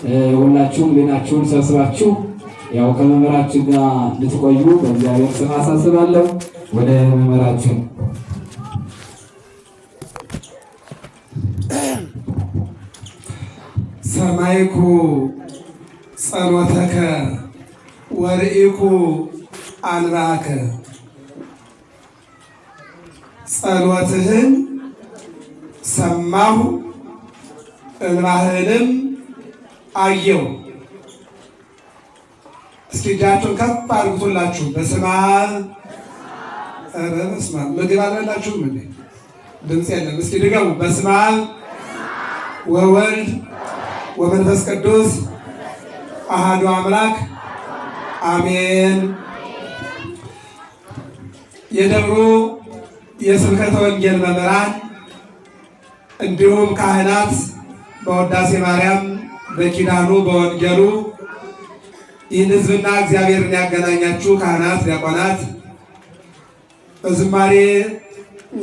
ሁላችሁም ሌናችሁን ሰብስባችሁ ያው ከመምህራችን ጋር ልትቆዩ በእግዚአብሔር ስም አሳስባለሁ። ወደ መምህራችን ሰማይኩ ጸሎተከ ወርኢኩ አንባከ ጸሎትህን ሰማሁ እንባህንም አየው። እስኪ እጃችሁን ከፍ አድርጉላችሁ። በስመ አብ በስመ አብ ምግብ አልበላችሁም እንዴ? ድምፅ የለም። እስኪ ድገሙ። በስመ አብ ወወልድ ወመንፈስ ቅዱስ አሐዱ አምላክ አሜን። የደብሩ የስብከተ ወንጌል መምህራን እንዲሁም ካህናት በውዳሴ ማርያም በኪዳኑ በወንጌሉ ይህን ሕዝብና እግዚአብሔርን ያገናኛችሁ ካህናት፣ ዲያቆናት፣ በዝማሬ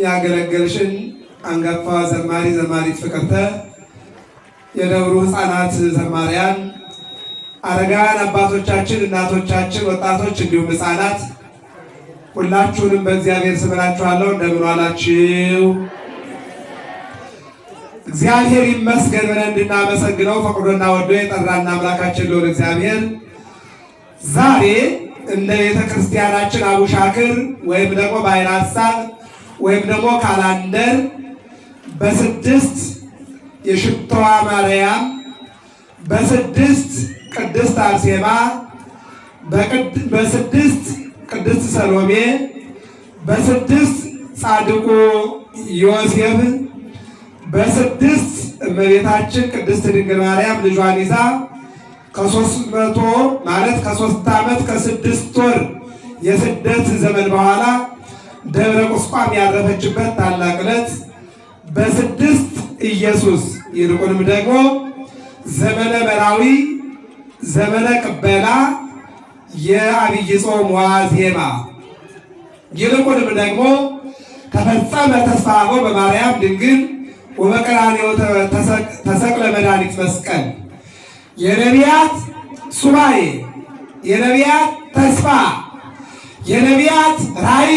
ያገለገልሽን አንጋፋ ዘማሪት ፍቅርተ፣ የደብሩ ሕፃናት ዘማሪያን፣ አረጋውያን አባቶቻችን፣ እናቶቻችን፣ ወጣቶች እንዲሁም ሕፃናት ሁላችሁንም በእግዚአብሔር ስም እላችኋለሁ። እንደምን ዋላችሁ? እግዚአብሔር ይመስገን ብለን እንድናመሰግነው ፈቅዶና ወዶ የጠራን አምላካችን ልዑል እግዚአብሔር ዛሬ እንደ ቤተ ክርስቲያናችን አቡሻክር ወይም ደግሞ በዓይነ ሐሳብ ወይም ደግሞ ካላንደር በስድስት የሽቶዋ ማርያም፣ በስድስት ቅድስት አርሴማ፣ በስድስት ቅድስት ሰሎሜ፣ በስድስት ጻድቁ ዮሴፍ፣ በስድስት እመቤታችን ቅድስት ድንግል ማርያም ልጇን ይዛ ከ300 ማለት ከ3 ዓመት ከ6 ወር የስደት ዘመን በኋላ ደብረ ቁስቋም ያረፈችበት ታላቅ ዕለት በስድስት ኢየሱስ ይልቁንም ደግሞ ዘመነ መራዊ ዘመነ ቅበላ የዐቢይ ጾም ዋዜማ ይልቁንም ደግሞ ተፈጸመ ተስፋሁ በማርያም ድንግል ወበቀራንዮ ተሰቅለ መድኃኒት መስቀል የነቢያት ሱባኤ፣ የነቢያት ተስፋ፣ የነቢያት ራእይ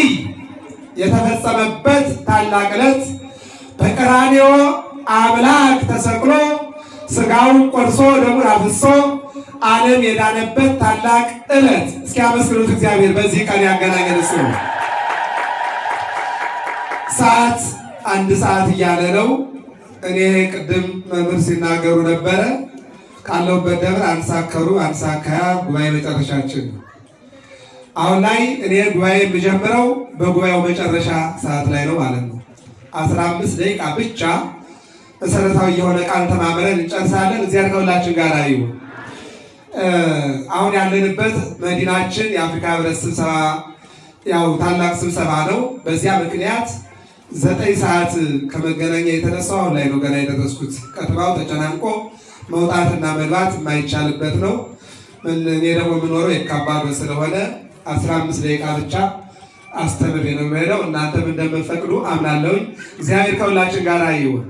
የተፈጸመበት ታላቅ ዕለት በቀራንዮ አምላክ ተሰቅሎ ሥጋውን ቆርሶ ደሙን አፍሶ ዓለም የዳነበት ታላቅ ዕለት። እስኪ አመስግኑት እግዚአብሔር በዚህ ቀን ያገናኘን እሱ ነው። ሰዓት 1 ሰዓት እያለ ነው። እኔ ቅድም መምህር ሲናገሩ ነበረ ካለሁበት ደብር 1 ሰዓት ከሩብ 1 ሰዓት ከ20 ጉባኤ መጨረሻችን ነው። አሁን ላይ እኔ ጉባኤ የምጀምረው በጉባኤው መጨረሻ ሰዓት ላይ ነው ማለት ነው። 15 ደቂቃ ብቻ መሰረታዊ የሆነ ቃል ተማምረን እንጨርሳለን። እግዚአብሔር ከሁላችን ጋር ይሁን። አሁን ያለንበት መዲናችን የአፍሪካ ህብረት ስብሰባ ያው ታላቅ ስብሰባ ነው። በዚያ ምክንያት 9 ሰዓት ከመገናኛ የተነሳው አሁን ላይ ነው ገና የደረስኩት። ከተማው ተጨናንቆ መውጣትና መግባት የማይቻልበት ነው። እኔ ደግሞ የምኖረው የካባዶ ስለሆነ 15 ደቂቃ ብቻ አስተምሬ ነው የምሄደው። እናንተም እንደምትፈቅዱ አምናለሁኝ። እግዚአብሔር ከሁላችን ጋር ይሁን።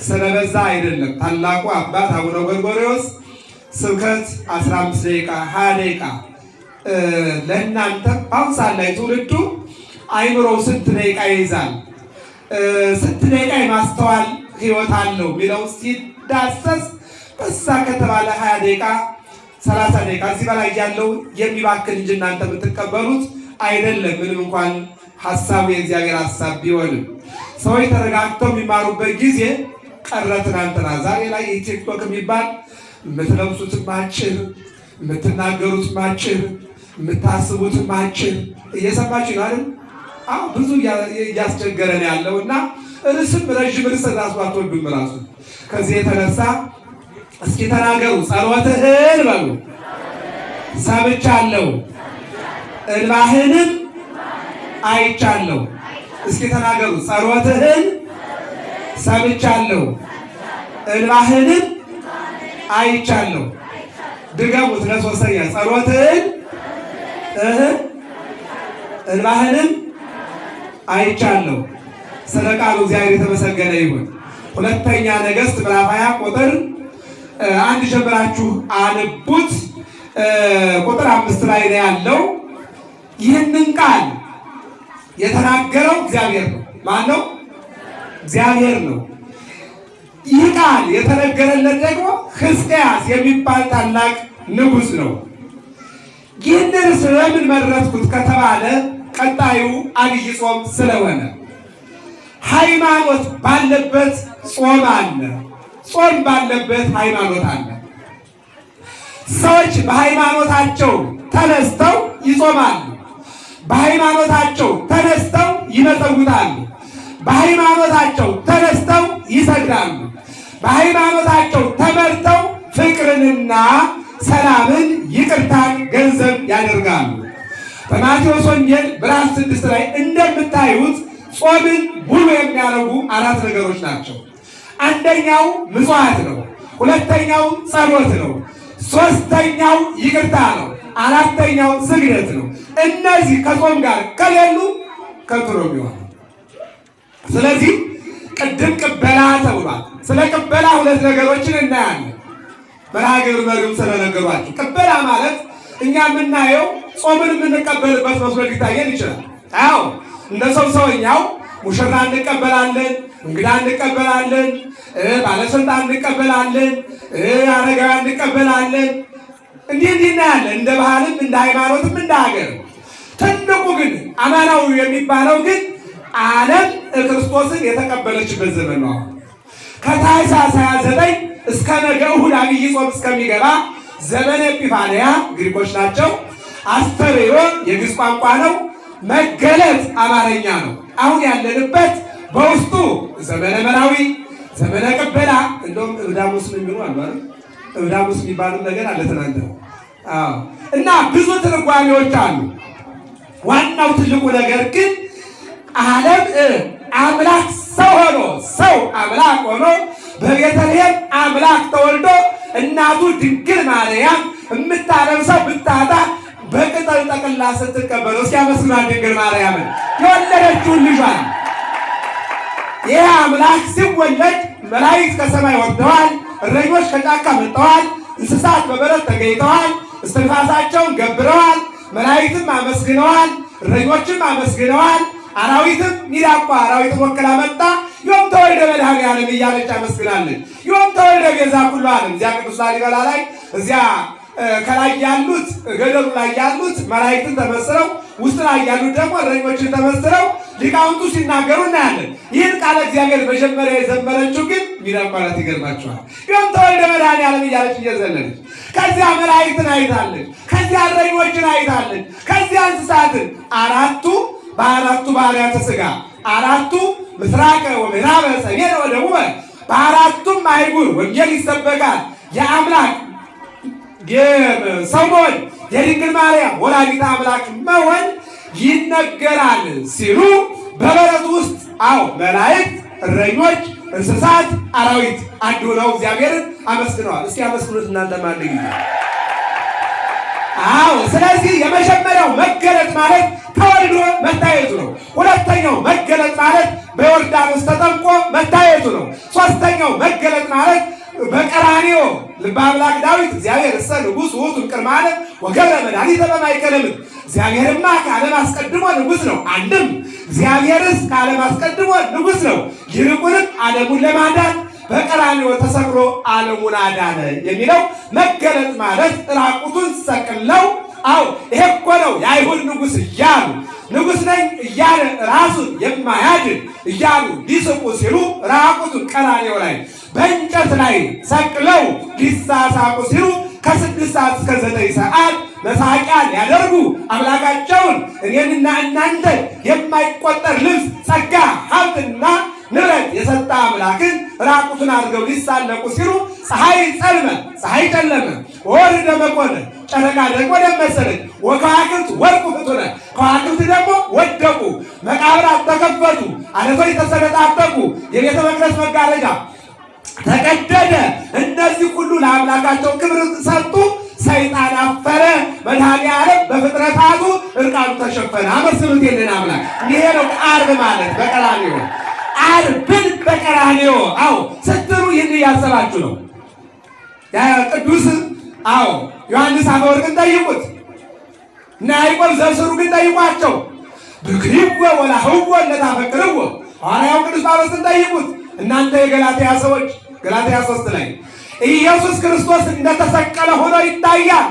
ስለበዛ አይደለም። ታላቁ አባት አቡነ ጎርጎርዮስ ስብከት 15 ደቂቃ 20 ደቂቃ ለእናንተ በአሁን ሰዓት ላይ ትውልዱ አይምሮ ስንት ደቂቃ ይይዛል፣ ስንት ደቂቃ የማስተዋል ህይወት አለው የሚለው ሲዳሰስ በዛ ከተባለ 20 ደቂቃ 30 ደቂቃ እዚህ በላይ ያለው የሚባክን እንጂ እናንተ የምትቀበሉት አይደለም። ምንም እንኳን ሀሳቡ የእግዚአብሔር ሀሳብ ቢሆንም ሰዎች ተረጋግተው የሚማሩበት ጊዜ ቀረ ትናንትና። ዛሬ ላይ ቲክቶክ የሚባል የምትለብሱት ማጭር፣ የምትናገሩት ማጭር፣ የምታስቡት ማጭር እየሰማችሁ ነው አይደል? አዎ ብዙ እያስቸገረን ያለው እና ርዕስም ረዥም ርዕስ ራሱ አትወዱም ራሱ። ከዚህ የተነሳ እስኪ ተናገሩ። ጸሎትህን በሉ ሰምቻለሁ እንባህንም አይቻለሁ። እስኪ ተናገሩ። ጸሎትህን ሰምቻለሁ እንባህንም አይቻለሁ። ድገሙት ለሶስተኛ። ጸሎትህን እንባህንም አይቻለሁ። ስለ ቃሉ እግዚአብሔር የተመሰገነ ይሁን። ሁለተኛ ነገሥት ምዕራፍ 20 ቁጥር አንድ ጀምራችሁ አንቡት። ቁጥር 5 ላይ ነው ያለው። ይህንን ቃል የተናገረው እግዚአብሔር ነው። ማን ነው? እግዚአብሔር ነው። ይህ ቃል የተነገረለት ደግሞ ሕዝቅያስ የሚባል ታላቅ ንጉሥ ነው። ይህንን ስለምን መረጥኩት ከተባለ ቀጣዩ አብይ ጾም ስለሆነ ሃይማኖት ባለበት ጾም አለ፣ ጾም ባለበት ሃይማኖት አለ። ሰዎች በሃይማኖታቸው ተነስተው ይጾማሉ፣ በሃይማኖታቸው ተነስተው ይመጸውታሉ፣ በሃይማኖታቸው ተነስተው ይሰግዳሉ፣ በሃይማኖታቸው ተመርተው ፍቅርንና ሰላምን ይቅርታን ገንዘብ ያደርጋሉ። በማቴዎስ ወንጌል ምዕራፍ 6 ላይ እንደምታዩት ጾምን ሙሉ የሚያደርጉ 4 ነገሮች ናቸው። አንደኛው ምጽዋት ነው፣ ሁለተኛው ጸሎት ነው፣ ሶስተኛው ይቅርታ ነው፣ አራተኛው ስግደት ነው። እነዚህ ከጾም ጋር ከሌሉ ከንቱ ነው የሚሆነው። ስለዚህ ቅድም ቅበላ ተብሏል። ስለ ቅበላ 2 ነገሮችን እናያለን። በራገር መርም ስለነገሯችሁ ቅበላ ማለት እኛ የምናየው ጾምን የምንቀበልበት መስሎ ሊታየን ይችላል። አዎ እንደ ሰውኛው ሙሽራ እንቀበላለን፣ እንግዳ እንቀበላለን፣ ባለስልጣን እንቀበላለን፣ አረጋውያን እንቀበላለን። እንዲህ እናያለን። እንደ ባህልም እንደ ሃይማኖትም እንደ ሀገር። ትልቁ ግን አማናዊ የሚባለው ግን ዓለም ክርስቶስን የተቀበለችበት ዘመን ነው። ከታኅሳስ 29 እስከ ነገ እሑድ አብይ ጾም እስከሚገባ ዘመነ ኤጲፋንያ ግሪኮች ናቸው። አስተርእዮ የግዕዝ ቋንቋ ነው። መገለጥ አማርኛ ነው። አሁን ያለንበት በውስጡ ዘመነ መራዊ፣ ዘመነ ቅበላ እንደውም እብዳሙስ የሚሉ አሉ አይደል? እብዳሙስ የሚባሉ ነገር አለ ትናንት ነው። እና ብዙ ትርጓሜዎች አሉ። ዋናው ትልቁ ነገር ግን ዓለም አምላክ ሰው ሆኖ ሰው አምላክ ሆኖ በቤተልሔም አምላክ ተወልዶ እናቱ ድንግል ማርያም የምታለብሰው ብታጣ በቅጠል ጠቅላ ስትቀበለው እስኪያመስግናት ድንግል ማርያምን የወለደችውን ልጇን። ይህ አምላክ ሲወለድ መላእክት ከሰማይ ወርደዋል፣ እረኞች ከጫካ መጥተዋል፣ እንስሳት በበረት ተገኝተዋል፣ እስትንፋሳቸውን ገብረዋል፣ መላእክትም አመስግነዋል፣ እረኞችም አመስግነዋል። አራዊትም ሚዳቋ አራዊት ወክላ መጣ ዮም ተወልደ መድኃኔዓለም እያለች አመስግናለች። ዮም ተወልደ ቤዛ ኩሉ ዓለም። እዚያ ቅዱስ ላሊበላ ላይ እዚያ ከላይ ያሉት ገደሉ ላይ ያሉት መላእክትን ተመስለው ውስጥ ላይ ያሉት ደግሞ እረኞችን ተመስለው ሊቃውንቱ ሲናገሩ እናያለን። ይህን ቃለ እግዚአብሔር መጀመሪያ የዘመረችው ግን ሚዳቋ ናት። ይገርማችኋል። ዮም ተወልደ መድኃኔዓለም እያለች እየዘለለች ከዚያ መላእክትን አይታለች፣ ከዚያ እረኞችን አይታለች፣ ከዚያ እንስሳትን በአራቱ ባህርያተ ሥጋ 4 ምስራቀ ወምዕራበ ሰሜነ ወደቡበ በአራቱም አህጉር ወንጌል ይሰበካል። የአምላክ የሰው መሆን የድንግል ማርያም ወላዲተ አምላክ መሆን ይነገራል ሲሉ በበረት ውስጥ መላእክት፣ እረኞች፣ እንስሳት፣ አራዊት አንድ ሆነው እግዚአብሔርን አመስግነዋል። እስኪ አመስግኑት እናንተ ማን ጊዜ። ስለዚህ የመጀመሪያው መገለጥ ማለት ተወልዶ መታየቱ ነው። ሁለተኛው መገለጥ ማለት በዮርዳኖስ ተጠምቆ መታየቱ ነው። ሶስተኛው መገለጥ ማለት በቀራንዮ ልበ አምላክ ዳዊት እግዚአብሔር እሰ ንጉሥ ውእቱ እምቅድመ ዓለም ወገብረ መድኃኒተ በማእከለ ምድር። እግዚአብሔርማ ከዓለም አስቀድሞ ንጉሥ ነው። አንድም እግዚአብሔርስ ከዓለም አስቀድሞ ንጉሥ ነው፣ ይልቁንም ዓለሙን ለማዳን በቀራንዮ ተሰቅሎ ዓለሙን አዳነ የሚለው መገለጥ ማለት ራቁቱን ሰቅለው ይሄ እኮ ነው የአይሁድ ንጉሥ እያሉ ንጉሥ ነኝ እያለ ራሱን የማያድን እያሉ ሊስቁ ሲሉ ራቁቱን ቀራንዮ ላይ በእንጨት ላይ ሰቅለው ሊሳሳቁ ሲሉ ከ6 ሰዓት እስከ 9 ሰዓት መሳቂያ ሊያደርጉ አምላካቸውን እኔንና እናንተ የማይቆጠር ልብስ፣ ጸጋ፣ ሀብትና ንብረት የሰጠ አምላክን ራቁቱን አድርገው ሊሳለቁ ሲሉ ፀሐይ ጨለመ፣ ወር ደመ ኮነ፣ ጨረቃ ደግሞ ደም መሰለች፣ ወከዋክብት ወርቁ ፍጡነ፣ ከዋክብት ደግሞ ወደቁ፣ መቃብራት ተከፈቱ፣ ዓለቶች ተሰነጣጠቁ፣ የቤተ መቅደስ መጋረጃ ተቀደደ። እነዚህ ሁሉ ለአምላካቸው ክብር ሰጡ። ሰይጣን አፈረ። መድኃኔዓለም በፍጥረታቱ እርቃኑ ተሸፈነ። አመስግኑት የለን አምላክ። ይሄ ነው ዓርብ ማለት በቀራንዮ ዓርብን በቀራንዮ ስትሉ ይህን እያሰባችሁ ነው። ቅዱስ ዮሐንስ አፈወርቅን ጠይቁት እና ያዕቆብ ዘስሩግ ግን ጠይቋቸው። ብክሪዎ ወላህዎ ለታፈቅርዎ ሐዋርያው ቅዱስ ጳውሎስን ጠይቁት። እናንተ የገላትያ ሰዎች ገላትያ 3 ላይ ኢየሱስ ክርስቶስ እንደተሰቀለ ሆኖ ይታያል፣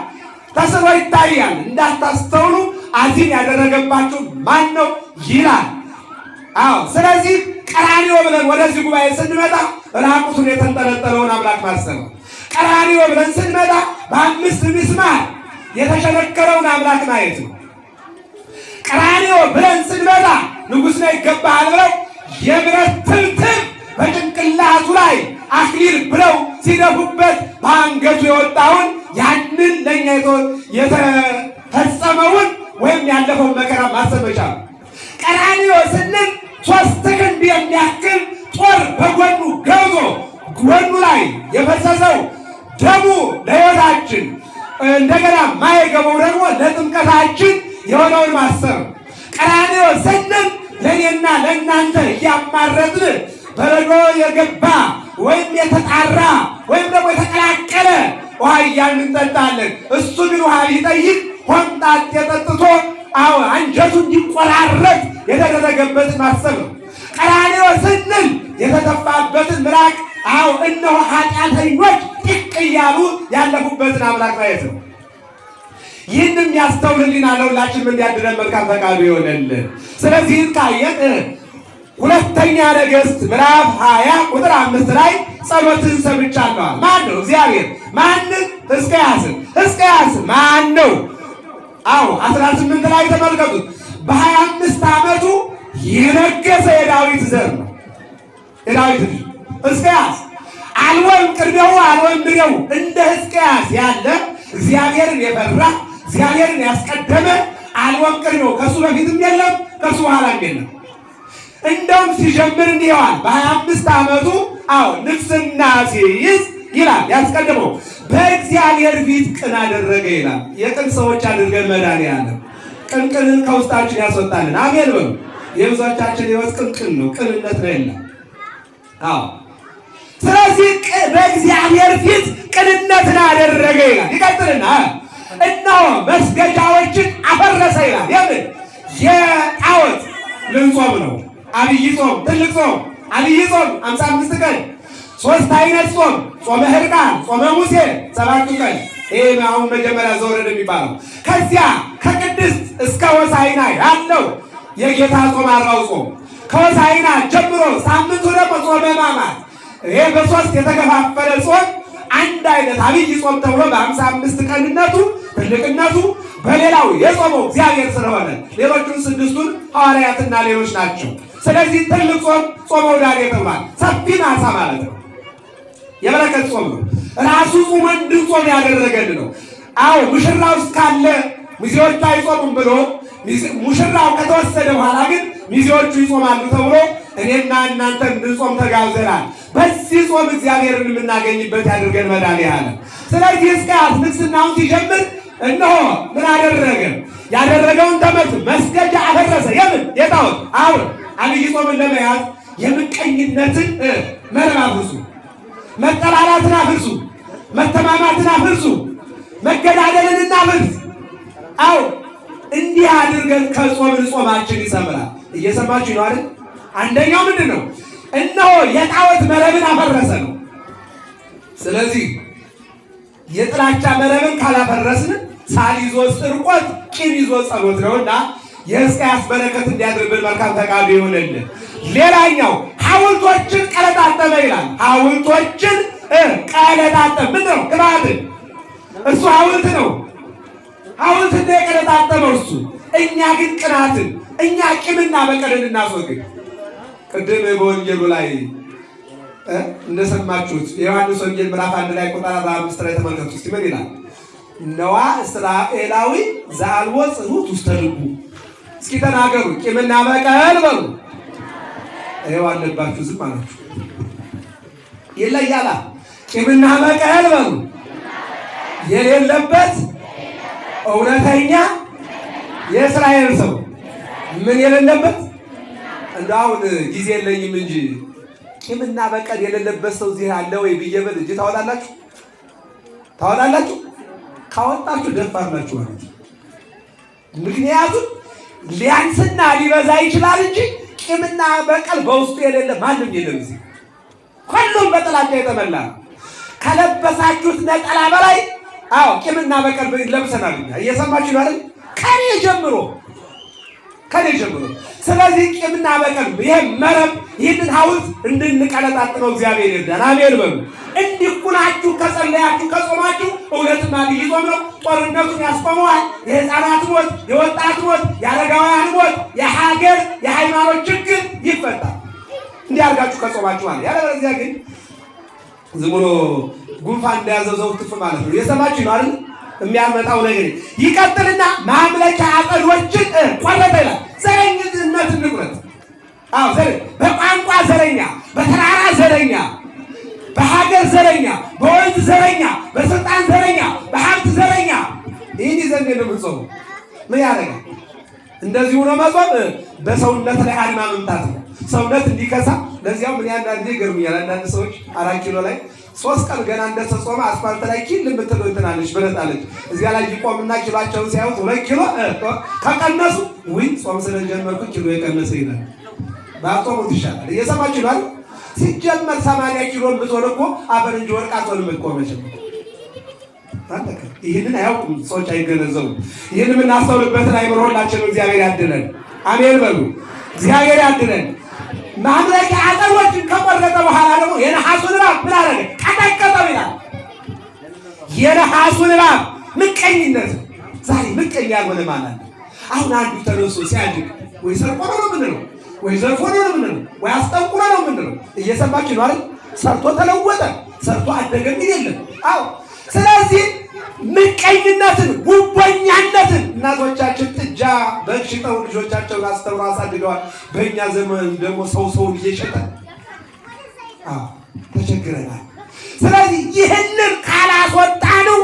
ተስሎ ይታያል። እንዳታስተውሉ አዚም ያደረገባችሁ ማን ነው ይላል። ስለዚህ ቀራንዮ ብለን ወደዚህ ጉባኤ ስንመጣ ራቁቱን የተንጠለጠለውን አምላክ ማሰብ ነው። ቀራንዮ ብለን ስንመጣ በ5 ምስማር የተሸነከረውን አምላክ ማየት ነው። ቀራንዮ ብለን ስንመጣ ንጉሥ ነው ይገባሃል ብለው የብረት ትብትብ በጭንቅላቱ ላይ አክሊል ብለው ሲደፉበት በአንገቱ የወጣውን ያንን ለእኛ የተፈጸመውን ወይም ያለፈውን መከራ ማሰብ መቻል። ቀራንዮ ስንል 3 ክንድ የሚያክል ጦር በጎኑ ገብቶ ጎኑ ላይ የፈሰሰው ደሙ ለሕይወታችን እንደገና ማየገበው ደግሞ ለጥምቀታችን የሆነውን ማሰብ። ቀራንዮ ስንል ለእኔና ለእናንተ እያማረጥን በረዶ የገባ ወይም የተጣራ ወይም ደግሞ የተቀላቀለ ውሃ እያልን እንጠጣለን። እሱ ግን ውሃ ሊጠይቅ ሆምጣጤ ጠጥቶ አንጀቱ እንዲቆራረጥ የተደረገበትን ማሰብ ነው። ቀራንዮ ስንል የተተፋበትን ምራቅ እነሆ ኃጢአተኞች ጥቅ እያሉ ያለፉበትን አምላክ ማየት ነው። ይህንም ያስተውልልና ለሁላችንም እንዲያድረን መልካም ፈቃዱ ይሆንልን። ስለዚህ ካየን ሁለተኛ ነገሥት ምዕራፍ 20 ቁጥር 5 ላይ ጸሎትን ሰምቻለሁ። ማን ነው? እግዚአብሔር። ማንን? ሕዝቅያስን። ሕዝቅያስ ማን ነው? 18 ላይ ተመልከቱት። በ25 ዓመቱ የነገሰ የዳዊት ዘር ነው። የዳዊት ልጅ ሕዝቅያስ አልወም ቅድሜው አልወም ድሬው እንደ ሕዝቅያስ ያለ እግዚአብሔርን የፈራ እግዚአብሔርን ያስቀደመ አልወም ቅድሜው ከሱ በፊትም የለም ከሱ በኋላም የለም። እንደውም ሲጀምር እንዲዋል በ25 ዓመቱ ንግስና ሲይዝ ይላል ያስቀድመው በእግዚአብሔር ፊት ቅን አደረገ ይላል። የቅን ሰዎች አድርገን መድኃኒዓለም ቅንቅንን ከውስጣችን ያስወጣልን። አሜን በሉ። የብዙዎቻችን ሕይወት ቅንቅን ነው፣ ቅንነት ነው የለም። ስለዚህ በእግዚአብሔር ፊት ቅንነትን አደረገ ይላል። ይቀጥልና እነሆ መስገጃዎችን አፈረሰ ይላል። የምን የጣዖት ልንጾም ነው። አብይ ጾም፣ ትልቅ ጾም፣ አብይ ጾም 55 ቀን 3 አይነት ጾም፣ ጾመ ሕርቃን፣ ጾመ ሙሴ 7 ቀን። ይሄ አሁን መጀመሪያ ዘወረደ የሚባለው ከዚያ ከቅድስት እስከ ሆሳዕና ያለው የጌታ ጾም 40 ጾም ከሆሳዕና ጀምሮ ሳምንቱ ደግሞ ጾመ ሕማማት። ይሄ በ3 የተከፋፈለ ጾም አንድ አይነት አብይ ጾም ተብሎ በ55 ቀንነቱ ትልቅነቱ በሌላው የጾመው እግዚአብሔር ስለሆነ ሌሎቹን 6ቱን ሐዋርያትና ሌሎች ናቸው። ስለዚህ ትልቅ ጾም ጾመ ውዳሴ ተብሏል። ሰፊ ማሳ ማለት ነው። የበረከት ጾም ነው። ራሱ ጾም እንድንጾም ያደረገን ነው። ሙሽራው እስካለ ሚዜዎቹ አይጾሙም ብሎ ሙሽራው ከተወሰደ በኋላ ግን ሚዜዎቹ ይጾማሉ ተብሎ እኔና እናንተ እንድንጾም ተጋብዘናል። በዚህ ጾም እግዚአብሔርን የምናገኝበት ያድርገን መድኃኒዓለም። ስለዚህ ሕዝቅያስ ንግስናውን ሲጀምር እነሆ ምን አደረገ? ያደረገውን ተመልከቱ። መስገጃ አፈረሰ። የምን የጣዖት አብይ ጾምን ለመያዝ የምቀኝነትን መረብ አፍርሱ፣ መጠላላትን አፍርሱ፣ መተማማትን አፍርሱ፣ መገዳደልን እናፍርስ። እንዲህ አድርገን ከጾምን ጾማችን ይሰምራል። እየሰማችሁ ነው አይደል? አንደኛው ምንድን ነው? እነሆ የጣዖት መረብን አፈረሰ ነው። ስለዚህ የጥላቻ መረብን ካላፈረስን ሳል ይዞ ስርቆት፣ ቂም ይዞ ጸሎት ነውና የሕዝቅያስ በረከት እንዲያድርብን መልካም ፈቃዱ ይሆንልን። ሌላኛው ሐውልቶችን ቀለጣጠመ ይላል። ሐውልቶችን ቀለጣጠመ። ምንድን ነው? ቅባትን። እሱ ሐውልት ነው። ሐውልት እንደ የቀለጣጠመው እሱ። እኛ ግን ቅናትን፣ እኛ ቂምና በቀልን እናስወግድ። ቅድም በወንጌሉ ላይ እንደሰማችሁት የዮሐንስ ወንጌል ምዕራፍ 1 ላይ ቁጥር 45 ላይ ተመልከቱ። እስቲ ምን ይላል? ነዋ እስራኤላዊ ዘአልቦ ጽኑት ውስተ ልቡ። እስኪ ተናገሩ። ቂምና በቀል በሉ። ይኸው አለባችሁ፣ ዝም አላችሁ። ይለያላ። ቂምና በቀል በሉ የሌለበት እውነተኛ የእስራኤል ሰው ምን የሌለበት? እንደው አሁን ጊዜ የለኝም እንጂ ቂምና በቀል የሌለበት ሰው እዚህ አለ ወይ ብዬ ብል እጅ ታወጣላችሁ? ታወጣላችሁ። ካወጣችሁ ደፋር ናችሁ ማለት ነው። ምክንያቱም ሊያንስና ሊበዛ ይችላል እንጂ ቂምና በቀል በውስጡ የሌለ ማንም የለም። እዚህ ሁሉም በጥላቻ የተመላ ከለበሳችሁት ነጠላ በላይ ቂምና በቀል ለብሰናል። እየሰማችሁ ነው አይደል? ከኔ ጀምሮ። ስለዚህ ቂምና በቀል ይሄ መረብ ይህንን ሐውልት እንድንቀለጣጥነው እግዚአብሔር ይርዳን። አሜን በሉ። እንዲኩናችሁ ከጸለያችሁ ከጾማችሁ እውነትና ልዩ ጾም ነው። ጦርነቱን ያስቆመዋል። የሕፃናት ሞት፣ የወጣት ሞት፣ የአረጋውያን ሞት፣ የሀገር የሃይማኖት ችግር ይፈታል። እንዲህ አድርጋችሁ ከጾማችሁ ማለት ያለበለዚያ ግን ዝም ብሎ ጉንፋን እንደያዘው ዘውትፍ ማለት ነው። የሰማችሁ ነው አይደል? የሚያመጣው ነገር ይቀጥልና ማምለኪያ አጸዶችን ቆረጠ ይላል። ዘረኝነትን ንቁረጥ። በቋንቋ ዘረኛ፣ በተራራ ዘረኛ፣ በሀገር ዘረኛ፣ በወንዝ ዘረኛ፣ በስልጣን ዘረኛ፣ በሀብት ዘረኛ ይህን ይዘን ነው የምንጾመው። ምን ያደርጋል? እንደዚህ ሆኖ መጾም በሰውነት ላይ አድማ መምታት ነው። ሰውነት እንዲከሳ ለዚያው ምን አንዳንዴ ይገርምኛል። አንዳንድ ሰዎች 4 ኪሎ ላይ 3 ቀን ገና እንደተጾመ አስፋልት ላይ ኪል የምትለው እንትናለች ብለጣለች። እዚያ ላይ ይቆምና ኪሎአቸውን ሲያዩት 2 ኪሎ ከቀነሱ ወይ ጾም ስለጀመርኩ ኪሎ የቀነሰ ይላል። ባጾሙት ይሻላል። እየሰማችሁ ነው። ሲጀመር 80 ኪሎ ብትሆን እኮ አፈር እንጂ ወርቅ አትሆንም እኮ መቼም። ይህንን አያውቁም ሰዎች፣ አይገነዘቡም። ይህን የምናስተውልበትን አይምሮ ሁላችንም እግዚአብሔር ያድለን። አሜን በሉ። እግዚአብሔር ያድለን። ማምለኪያ አጸዶችን ከቆረጠ በኋላ ደግሞ የነሐሱን እባብ ምን አደረገ? ቀጠቀጠው ይላል። የነሐሱን እባብ ምቀኝነት። ዛሬ ምቀኛ ያልሆነ ማን አለ? አሁን አንዱ ተነሱ ሲያድግ ወይ ሰርቆ ነው ምንድነው? ወይ ዘርፎ ነው ምንድነው? ወይ አስጠንቁሮ ነው ምንድነው? እየሰማችሁ ነው አይደል? ሰርቶ ተለወጠ፣ ሰርቶ አደገ የሚል የለም። ስለዚህ ምቀኝነትን፣ ጉቦኛነትን እናቶቻችን ጥጃ በግ ሽጠው ልጆቻቸውን አስተምረው አሳድገዋል። በእኛ ዘመን ደግሞ ሰውን እየሸጠ ተቸግረናል። ስለዚህ ይህንን ካላስወጣነው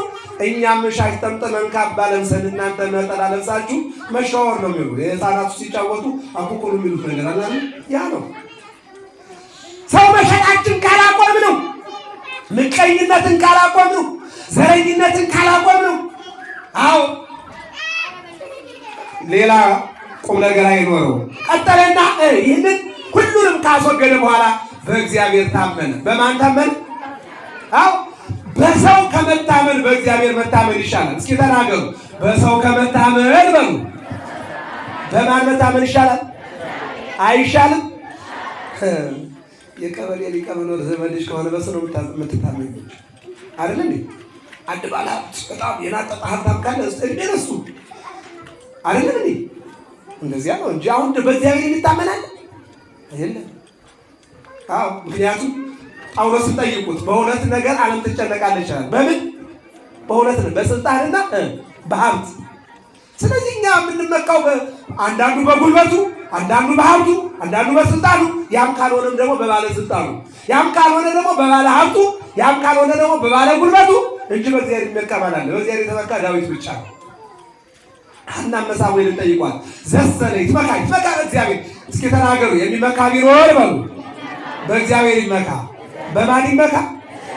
እኛም ሻሽ ጠምጥመን ካባ ለብሰን እናንተ ነጠላ ለብሳችሁ መሻወር ነው የሚሉ የህፃናቱ ሲጫወቱ አኩኩሉ የሚሉት ነገር አለ። ያ ነው ሰው መሸጣችን ካላቆም ነው፣ ምቀኝነትን ካላቆም ነው፣ ዘረኝነትን ካላቆም ነው። ሌላ ቁም ነገር አይኖረው። ቀጠለና ይህንን ሁሉንም ካስወገደ በኋላ በእግዚአብሔር ታመነ። በማን ታመነ? በሰው ከመታመን በእግዚአብሔር መታመን ይሻላል። እስኪ ተናገሩ። በሰው ከመታመን በሉ። በማን መታመን ይሻላል? አይሻልም? የቀበሌ ሊቀመንበር ዘመድሽ ከሆነ በሱ ነው የምትታመኝ አይደል እንዴ? አንድ ባለሀብት በጣም የናጠጠ ሀብታም ካለ እሱ አይደል እንዴ? እንደዚያ ነው እንጂ አሁን በእግዚአብሔር የሚታመናል የለም። ምክንያቱም ጳውሎስን ጠይቁት። በሁለት ነገር ዓለም ትጨነቃለች ይላል። በምን? በሁለት ነው፣ በስልጣንና በሀብት። ስለዚህ እኛ የምንመካው አንዳንዱ በጉልበቱ፣ አንዳንዱ በሀብቱ፣ አንዳንዱ በስልጣኑ፣ ያም ካልሆነም ደግሞ በባለስልጣኑ፣ ያም ካልሆነ ደግሞ በባለ ሀብቱ፣ ያም ካልሆነ ደግሞ በባለ ጉልበቱ እንጂ በእግዚአብሔር የሚመካ ማን አለ? በእግዚአብሔር የተመካ ዳዊት ብቻ ነው። ሐናም ሳሙኤልን ጠይቋል። ዘሰለ ይትመካ በእግዚአብሔር። እስኪ ተናገሩ። የሚመካ ቢኖር በሉ በእግዚአብሔር ይመካ። በማን ይመካ?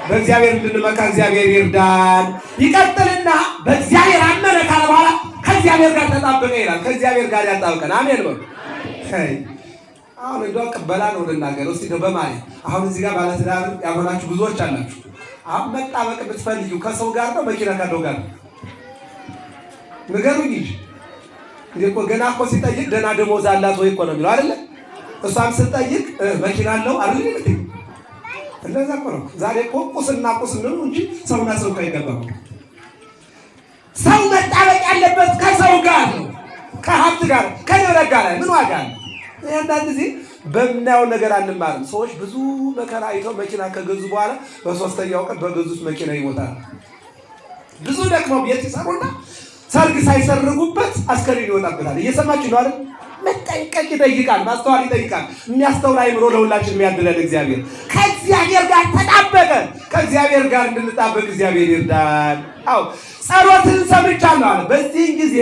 በእግዚአብሔር እንድንመካ እግዚአብሔር ይርዳን። ይቀጥልና በእግዚአብሔር አመነ ካለ በኋላ ከእግዚአብሔር ጋር ተጣበቀ ይላል። ከእግዚአብሔር ጋር ያጣብቀን። አሜን በሉ። አሁን እንደው ቅበላ ነው ልናገረው። እስቲ ነው በማለት አሁን እዚህ ጋር ባለትዳር ያሆናችሁ ብዙዎች አላችሁ። አሁን መጣበቅ ብትፈልጊው ከሰው ጋር ነው መኪና ካለው ጋር ንገሩኝ እንጂ እኮ ገና እኮ ሲጠይቅ ደህና ደሞዝ አላት ወይ እኮ ነው የሚለው አይደለ? እሷም ስትጠይቅ መኪና አለው አይደል እንዴ? እንደዛ እኮ ነው። ዛሬ እኮ ቁስና ቁስ ነው እንጂ ሰውና ሰው አይገባም። ሰው መጣበቅ ያለበት ከሰው ጋር ነው፣ ከሀብት ጋር፣ ከንብረት ጋር። ምን ዋጋ አለ? አንዳንድ ጊዜ በምናየው ነገር አንማርም። ሰዎች ብዙ መከራ አይተው መኪና ከገዙ በኋላ በሶስተኛው ቀን በገዙት መኪና ይሞታል። ብዙ ደክመው ቤት ይሰሩና ሰርግ ሳይሰርጉበት አስከሬን ይወጣበታል። እየሰማችሁ ነው አይደል? መጠንቀቅ ይጠይቃል፣ ማስተዋል ይጠይቃል። የሚያስተውል አይምሮ ለሁላችን የሚያድለን እግዚአብሔር። ከእግዚአብሔር ጋር ተጣበቀ። ከእግዚአብሔር ጋር እንድንጣበቅ እግዚአብሔር ይርዳል። ጸሎትን ሰምቻለሁ አለ። በዚህን ጊዜ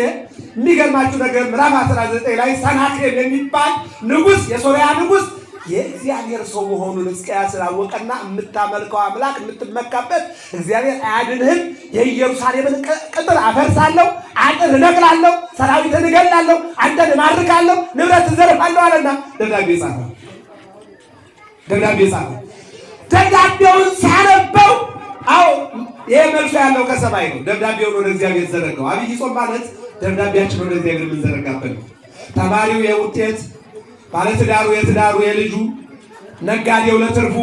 የሚገርማችሁ ነገር ምዕራፍ 19 ላይ ሰናክሬም የሚባል ንጉሥ፣ የሶርያ ንጉሥ የእግዚአብሔር ሰው መሆኑን ሕዝቅያስ ስላወቀና የምታመልከው አምላክ የምትመካበት እግዚአብሔር አያድንህም፣ የኢየሩሳሌምን ቅጥር አፈርሳለሁ፣ አጥር እነቅላለሁ፣ ሰራዊትን እገላለሁ፣ አንተን እማርካለሁ፣ ንብረት እዘርፋለሁ አለና ደብዳቤ ጻፈ። ደብዳቤውን ሲያነበው ይሄ መልሶ ያለው ከሰማይ ነው። ደብዳቤውን ወደ እግዚአብሔር ዘረጋው። አብይ ጾም ማለት ደብዳቤያችን ወደ እግዚአብሔር የምንዘረጋበት ነው። ተማሪው የውጤት፣ ባለትዳሩ የትዳሩ የልጁ፣ ነጋዴው ለትርፉ፣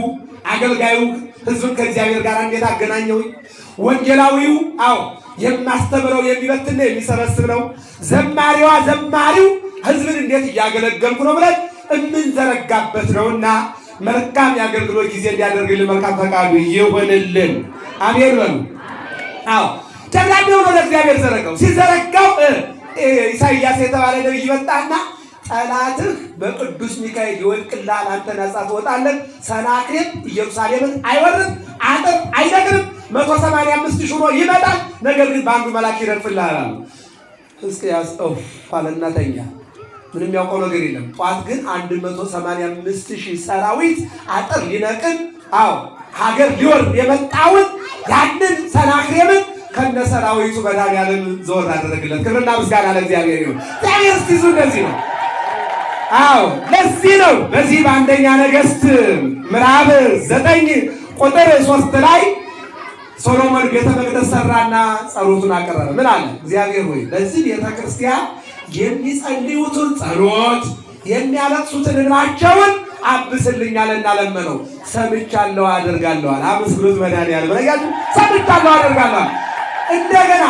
አገልጋዩ ህዝብን ከእግዚአብሔር ጋር እንዴት አገናኘው፣ ወንጌላዊው የማስተምረው የሚበትን ነው የሚሰበስብ ነው፣ ዘማሪው ህዝብን እንዴት እያገለገልኩ ነው ብለን የምንዘረጋበት ነውና መልካም የአገልግሎት ጊዜ እንዲያደርግልን መልካም ፈቃዱ ይሆንልን። አሜን በሉ። ደብዳቤውን ወደ እግዚአብሔር ዘረጋው። ሲዘረጋው ኢሳይያስ የተባለ ነቢይ መጣና ጠላትህ በቅዱስ ሚካኤል ይወድቅልሃል፣ አንተ ነጻ ትወጣለህ፣ ሰናክሬም ኢየሩሳሌምን አይወርም፣ አጥር አይነቅልም፣ 185 ሆኖ ይመጣል፣ ነገር ግን በአንዱ መልአክ ይረድፍልሃል አሉ። ሕዝቅያስ አለና ተኛ። ምንም ያውቀው ነገር የለም። ጧት ግን 185,000 ሰራዊት አጥር ሊነቅል ሀገር ሊወርድ የመጣውን ያንን ሰናክሬምን ከነ ሰራዊቱ መድኃኒዓለም ዘወር አደረግለት። ክብርና ምስጋና ለእግዚአብሔር ይሁን። እግዚአብሔር እስቲ ይዙ እንደዚህ ነው። ለዚህ ነው በዚህ በአንደኛ ነገሥት ምዕራፍ 9 ቁጥር 3 ላይ ሶሎሞን ቤተ መቅደስ ሰራና ጸሎቱን አቀረበ። ምን አለ? እግዚአብሔር ሆይ ለዚህ ቤተ ክርስቲያን የሚጸልዩትን ጸሎት የሚያለቅሱትን እንባቸውን አብስልኛልና ለመነው። ሰምቻለሁ አደርጋለሁ። አመስግኑት መድኃኒዓለም በረጋችሁ። ሰምቻለሁ አደርጋለሁ። እንደገና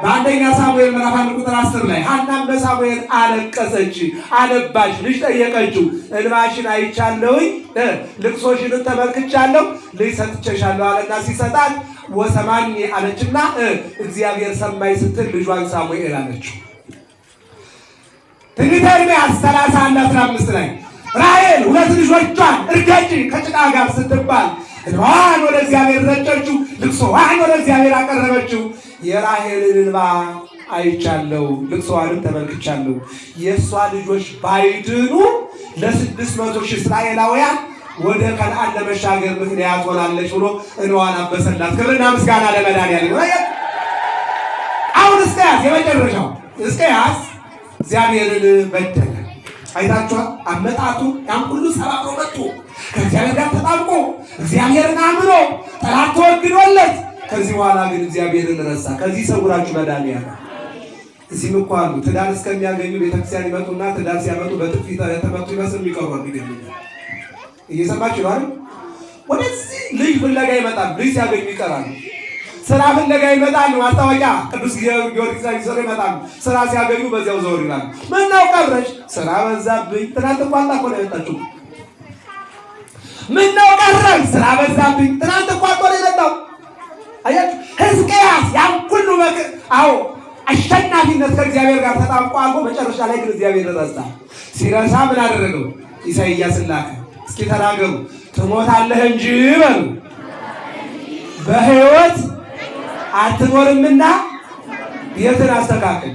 በአንደኛ ሳሙኤል ምዕራፍ 1 ቁጥር 10 ላይ ሐናም በሳሙኤል አለቀሰች፣ አነባች፣ ልጅ ጠየቀችው። እንባሽን አይቻለሁኝ፣ ልቅሶሽንም ተመልክቻለሁ፣ ልጅ ሰጥቼሻለሁ አለና ሲሰጣት ወሰማኝ አለችና እግዚአብሔር ሰማይ ስትል ልጇን ሳሙኤል አለችው። ትንቢተ ኤርምያስ 31:15 ላይ ራሔል 2 ልጆቿን እርገጪ ከጭቃ ጋር ስትባል እንባዋን ወደ እግዚአብሔር ረጨችው፣ ልቅሶዋን ወደ እግዚአብሔር አቀረበችው። የራሔልን እንባ አይቻለሁ፣ ልቅሶዋንም ተመልክቻለሁ። የእሷ ልጆች ባይድኑ ለ600,000 እስራኤላውያን ወደ ከነዓን ለመሻገር ምክንያት ሆናለች ብሎ እንባዋን አበሰላት። ክብርና ምስጋና ለመድኃኒዓለም። አሁን ሕዝቅያስ የመጨረሻው ሕዝቅያስ እግዚአብሔርን በደለ። አይታችኋል አመጣጡ። ያን ሁሉ ሰባብሮ መጥቶ ከእግዚአብሔር ጋር ተጣብቆ እግዚአብሔርን አምኖ ጠላት ተወግዶለት ከዚህ በኋላ ግን እግዚአብሔርን ረሳ። ከዚህ ሰውራችሁ መድኃኒዓለም። እዚህም እኮ አሉ ትዳር እስከሚያገኙ ቤተክርስቲያን ይመጡና ትዳር ሲያመጡ በጥፊ ተመቱ ይመስል የሚቀሩ እየሰማችሁ ነው። ወደዚህ ልጅ ፍለጋ ይመጣሉ፣ ልጅ ሲያገኙ ይቀራሉ። ስራ ፍለጋ ይመጣሉ፣ ማስታወቂያ ቅዱስ ጊዮርጊስ ይሰሩ ይመጣሉ። ስራ ሲያገኙ በዚያው ዘወር ይላሉ። ምነው ቀረሽ? ስራ በዛብኝ። ትናንት እኮ አጣ እኮ ነው የመጣችው። ምነው ቀረሽ? ስራ በዛብኝ። ትናንት እኮ አጣ ነው የመጣው። አያችሁ ሕዝቅያስ ያን ሁሉ አሸናፊነት ከእግዚአብሔር ጋር ተጣብቆ አልፎ መጨረሻ ላይ ግን እግዚአብሔር ረሳ። ሲረሳ ምን አደረገው? ኢሳይያስን ላከ። እስኪ ተናገሩ። ትሞታለህ እንጂ በሉ በሕይወት አትኖርምና ቤትን አስተካክል።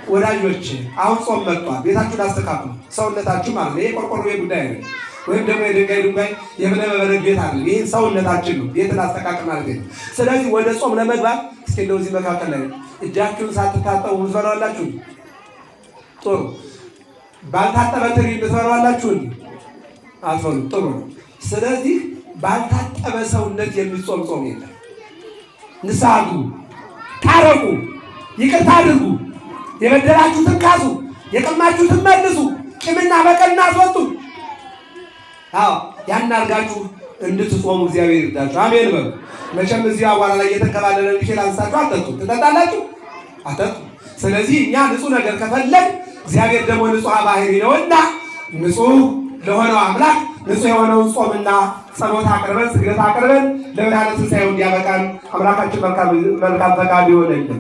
ወዳጆች አሁን ጾም መጥቷል። ቤታችሁን አስተካክሉ። ሰውነታችሁ ማለት ነው። ይሄ ቆርቆሮ ጉዳይ ነው፣ ወይም ደግሞ የድንጋይ የእብነበረድ ቤት አለ። ይሄ ሰውነታችን ነው። ቤትን አስተካክል ማለት ነው። ስለዚህ ወደ ጾም ለመግባት እስኪ እንደው እዚህ መካከል ላይ እጃችሁን ሳትታጠቡ ምትበላላችሁ። ጥሩ። ባልታጠበ ትሪ ምትበላላችሁ አትበሉ። ጥሩ። ስለዚህ ባልታጠበ ሰውነት የሚጾም ጾም የለም። ንስሐ ግቡ፣ ታረቁ፣ ይቅርታ አድርጉ፣ የበደላችሁትን ካሱ፣ የቀማችሁትን መልሱ፣ ቂምና በቀልን አስወጡ። ያን አድርጋችሁ እንድትጾሙ እግዚአብሔር ይርዳችሁ። አሜን በሉ። መቼም እዚህ አቧራ ላይ እየተንከባለለ ሊችል አንሳችሁ አትጠጡ። ትጠጣላችሁ? አትጠጡ። ስለዚህ እኛ ንጹህ ነገር ከፈለግ እግዚአብሔር ደግሞ ንጹሕ ባህሪ ነውና ንጹሕ ለሆነው አምላክ ንጹሕ የሆነውን ጾምና ጸሎት አቅርበን ስግደት አቅርበን ለብርሃነ ትንሣኤው እንዲያበቃን አምላካችን መልካም ፈቃዱ ይሆንልን።